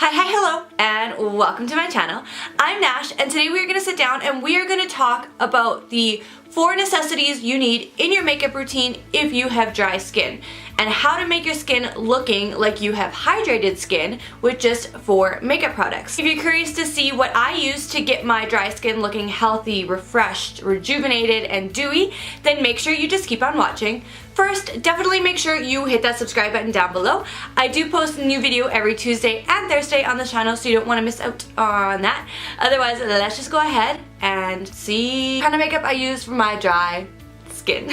Hello, and welcome to my channel. I'm Nash, and today we are going to sit down and we are going to talk about the 4 necessities you need in your makeup routine if you have dry skin, and how to make your skin looking like you have hydrated skin with just 4 makeup products. If you're curious to see what I use to get my dry skin looking healthy, refreshed, rejuvenated, and dewy, then make sure you just keep on watching. First, definitely make sure you hit that subscribe button down below. I do post a new video every Tuesday and Thursday on the channel, so you don't want to miss out on that. Otherwise, let's just go ahead and see what kind of makeup I use for my dry skin.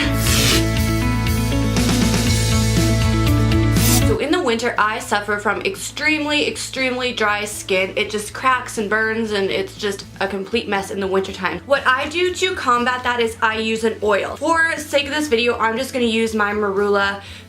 So in the winter, I suffer from extremely dry skin. It just cracks and burns, and it's just a complete mess in the wintertime. What I do to combat that is I use an oil. For the sake of this video, I'm just going to use my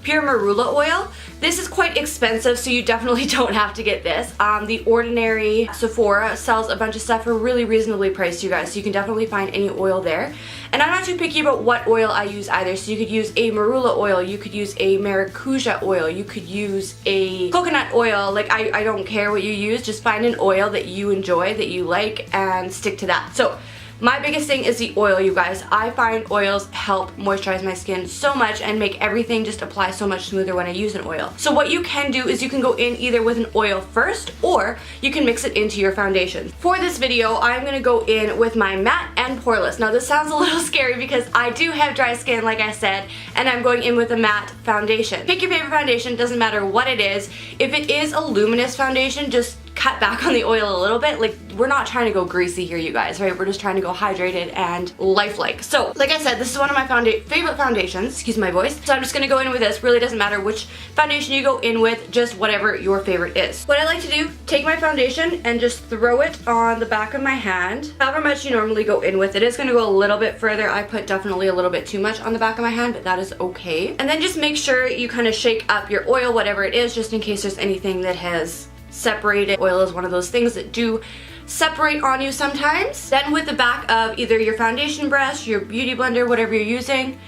pure marula oil. This is quite expensive, so you definitely don't have to get this. The ordinary Sephora sells a bunch of stuff for really reasonably priced, you guys, so you can definitely find any oil there. And I'm not too picky about what oil I use either, so you could use a marula oil, you could use a maracuja oil, you could use a coconut oil. Like, I don't care what you use, just find an oil that you enjoy, that you like, and stick to that. So my biggest thing is the oil, you guys. I find oils help moisturize my skin so much and make everything just apply so much smoother when I use an oil. So what you can do is you can go in either with an oil first, or you can mix it into your foundation. For this video, I'm going to go in with my matte and poreless. Now this sounds a little scary because I do have dry skin, like I said, and I'm going in with a matte foundation. Pick your favorite foundation, doesn't matter what it is. If it is a luminous foundation, just cut back on the oil a little bit. Like, we're not trying to go greasy here, you guys, right? We're just trying to go hydrated and lifelike. So, like I said, this is one of my favorite foundations, excuse my voice. So I'm just gonna go in with this. Really doesn't matter which foundation you go in with, just whatever your favorite is. What I like to do, take my foundation and just throw it on the back of my hand. However much you normally go in with. It is gonna go a little bit further. I put definitely a little bit too much on the back of my hand, but that is okay. And then just make sure you kind of shake up your oil, whatever it is, just in case there's anything that has separated. Oil is one of those things that do separate on you sometimes. Then with the back of either your foundation brush, your beauty blender, whatever you're using,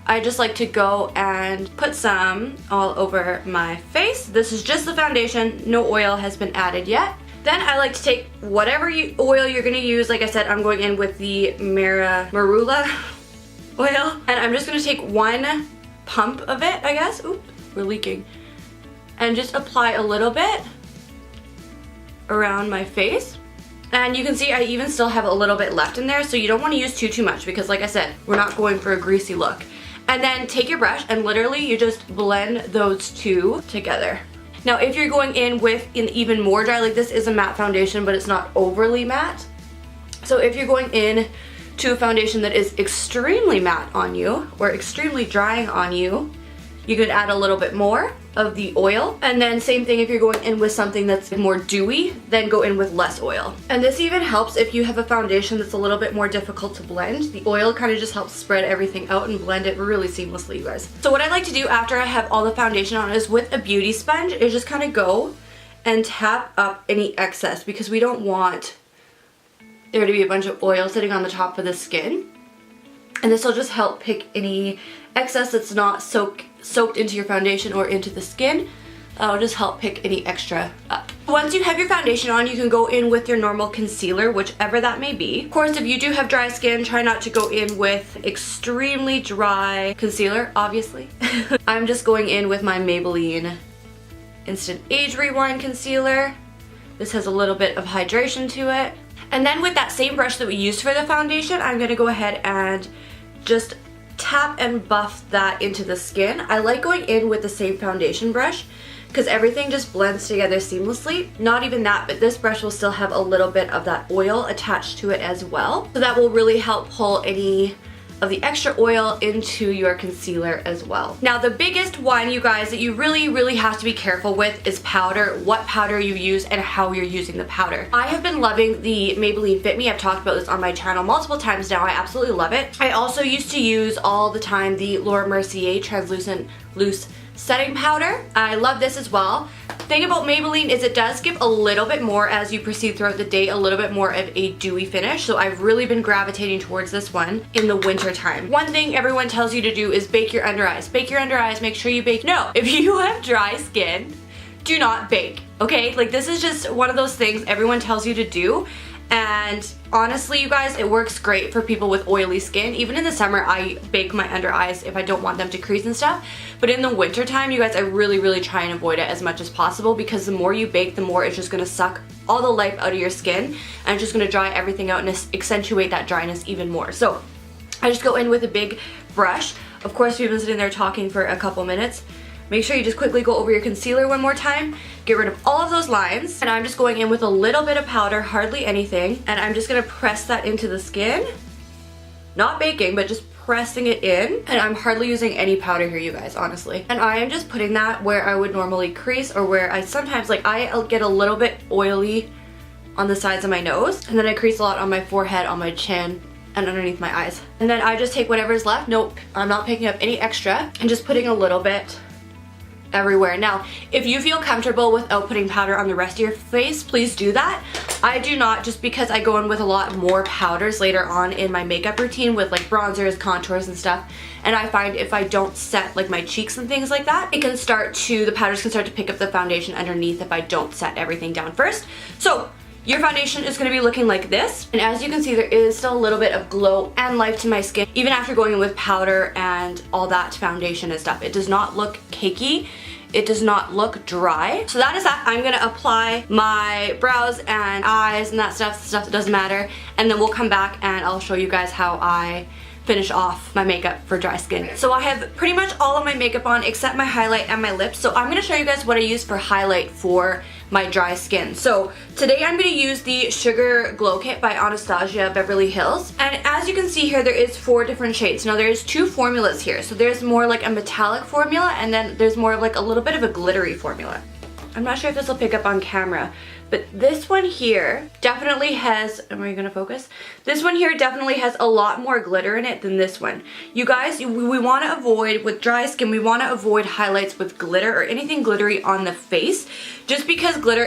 I just like to go and put some all over my face. This is just the foundation, no oil has been added yet. Then I like to take whatever oil you're gonna use. Like I said, I'm going in with the marula oil, and I'm just gonna take 1 pump of it, I guess. Oop, we're leaking. And just apply a little bit around my face. And you can see I even still have a little bit left in there, so you don't want to use too much because, like I said, we're not going for a greasy look. And then take your brush and literally you just blend those two together. Now if you're going in with an even more dry, like this is a matte foundation but it's not overly matte. So if you're going in to a foundation that is extremely matte on you or extremely drying on you, you could add a little bit more of the oil. And then same thing if you're going in with something that's more dewy, then go in with less oil. And this even helps if you have a foundation that's a little bit more difficult to blend. The oil kind of just helps spread everything out and blend it really seamlessly, you guys. So what I like to do after I have all the foundation on is with a beauty sponge is just kind of go and tap up any excess, because we don't want there to be a bunch of oil sitting on the top of the skin. And this will just help pick any excess that's not soaked into your foundation or into the skin. That'll just help pick any extra up. Once you have your foundation on, you can go in with your normal concealer, whichever that may be. Of course, if you do have dry skin, try not to go in with extremely dry concealer, obviously. I'm just going in with my Maybelline Instant Age Rewind Concealer. This has a little bit of hydration to it. And then with that same brush that we used for the foundation, I'm gonna go ahead and just tap and buff that into the skin. I like going in with the same foundation brush because everything just blends together seamlessly. Not even that, but this brush will still have a little bit of that oil attached to it as well. So that will really help pull any of the extra oil into your concealer as well. Now the biggest one, you guys, that you really have to be careful with is powder. What powder you use and how you're using the powder. I have been loving the Maybelline Fit Me. I've talked about this on my channel multiple times now. I absolutely love it. I also used to use all the time the Laura Mercier Translucent Loose Setting Powder. I love this as well. Thing about Maybelline is it does give a little bit more, as you proceed throughout the day, a little bit more of a dewy finish. So I've really been gravitating towards this one in the winter time. One thing everyone tells you to do is bake your under eyes. Bake your under eyes, make sure you bake. No, if you have dry skin, do not bake, okay? Like, this is just one of those things everyone tells you to do. And honestly, you guys, it works great for people with oily skin. Even in the summer, I bake my under eyes if I don't want them to crease and stuff. But in the winter time, you guys, I really try and avoid it as much as possible, because the more you bake, the more it's just gonna suck all the life out of your skin, and it's just gonna dry everything out and accentuate that dryness even more. So I just go in with a big brush. Of course, we've been sitting there talking for a couple minutes. Make sure you just quickly go over your concealer one more time, get rid of all of those lines, and I'm just going in with a little bit of powder, hardly anything, and I'm just gonna press that into the skin. Not baking, but just pressing it in, and I'm hardly using any powder here, you guys, honestly. And I am just putting that where I would normally crease, or where I sometimes, like, I get a little bit oily on the sides of my nose, and then I crease a lot on my forehead, on my chin, and underneath my eyes. And then I just take whatever's left. Nope, I'm not picking up any extra, and just putting a little bit everywhere. Now, if you feel comfortable without putting powder on the rest of your face, please do that. I do not, just because I go in with a lot more powders later on in my makeup routine with like bronzers, contours and stuff, and I find if I don't set like my cheeks and things like that, it can start to, the powders can start to pick up the foundation underneath if I don't set everything down first. So your foundation is going to be looking like this, and as you can see, there is still a little bit of glow and life to my skin even after going in with powder and all that foundation and stuff. It does not look cakey, it does not look dry. So that is that. I'm going to apply my brows and eyes and that stuff that doesn't matter, and then we'll come back and I'll show you guys how I finish off my makeup for dry skin. So I have pretty much all of my makeup on except my highlight and my lips. So I'm going to show you guys what I use for highlight for my dry skin. So today I'm going to use the Sugar Glow Kit by Anastasia Beverly Hills. And as you can see here, there is 4 different shades. Now there's 2 formulas here. So there's more like a metallic formula, and then there's more of like a little bit of a glittery formula. I'm not sure if this will pick up on camera, but this one here definitely has, am I gonna focus? This one here definitely has a lot more glitter in it than this one. You guys, we wanna avoid, with dry skin, we wanna avoid highlights with glitter or anything glittery on the face, just because glitter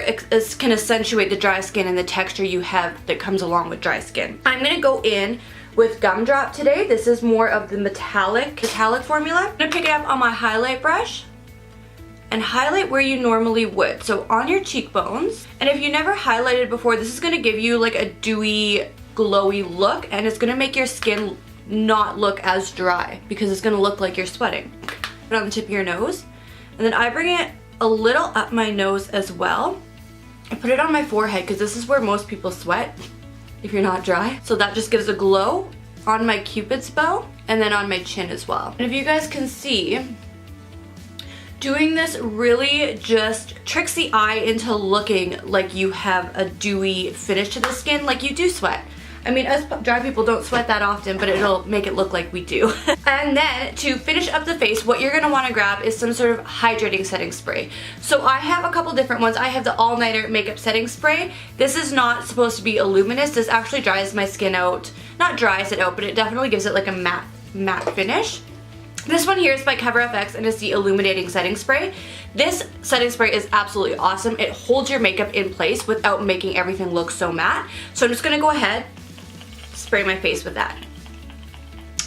can accentuate the dry skin and the texture you have that comes along with dry skin. I'm gonna go in with Gumdrop today. This is more of the metallic formula. I'm gonna pick it up on my highlight brush and highlight where you normally would. So on your cheekbones. And if you never highlighted before, this is gonna give you like a dewy, glowy look, and it's gonna make your skin not look as dry because it's gonna look like you're sweating. Put it on the tip of your nose. And then I bring it a little up my nose as well. I put it on my forehead because this is where most people sweat if you're not dry. So that just gives a glow on my Cupid's bow and then on my chin as well. And if you guys can see, doing this really just tricks the eye into looking like you have a dewy finish to the skin, like you do sweat. I mean, us dry people don't sweat that often, but it'll make it look like we do. And then to finish up the face, what you're gonna wanna grab is some sort of hydrating setting spray. So I have a couple different ones. I have the All Nighter Makeup Setting Spray. This is not supposed to be a luminous. This actually dries my skin out. Not dries it out, but it definitely gives it like a matte finish. This one here is by CoverFX and it's the Illuminating Setting Spray. This setting spray is absolutely awesome. It holds your makeup in place without making everything look so matte. So I'm just gonna go ahead, spray my face with that.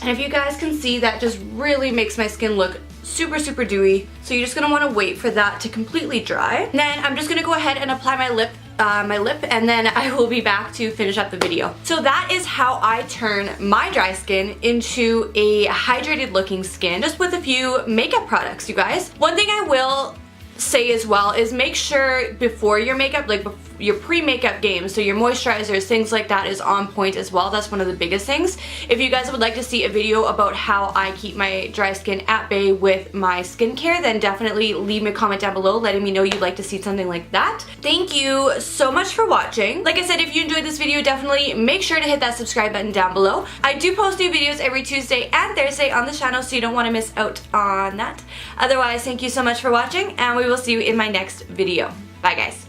And if you guys can see, that just really makes my skin look super dewy. So you're just gonna wanna wait for that to completely dry. And then I'm just gonna go ahead and apply my lip, and then I will be back to finish up the video. So that is how I turn my dry skin into a hydrated looking skin, just with a few makeup products, you guys. One thing I will say as well is make sure before your makeup, like your pre-makeup game, so your moisturizers, things like that, is on point as well. That's one of the biggest things. If you guys would like to see a video about how I keep my dry skin at bay with my skincare, then definitely leave me a comment down below letting me know you'd like to see something like that. Thank you so much for watching. Like I said, if you enjoyed this video, definitely make sure to hit that subscribe button down below. I do post new videos every Tuesday and Thursday on the channel, so you don't want to miss out on that. Otherwise, thank you so much for watching, and we will see you in my next video. Bye guys.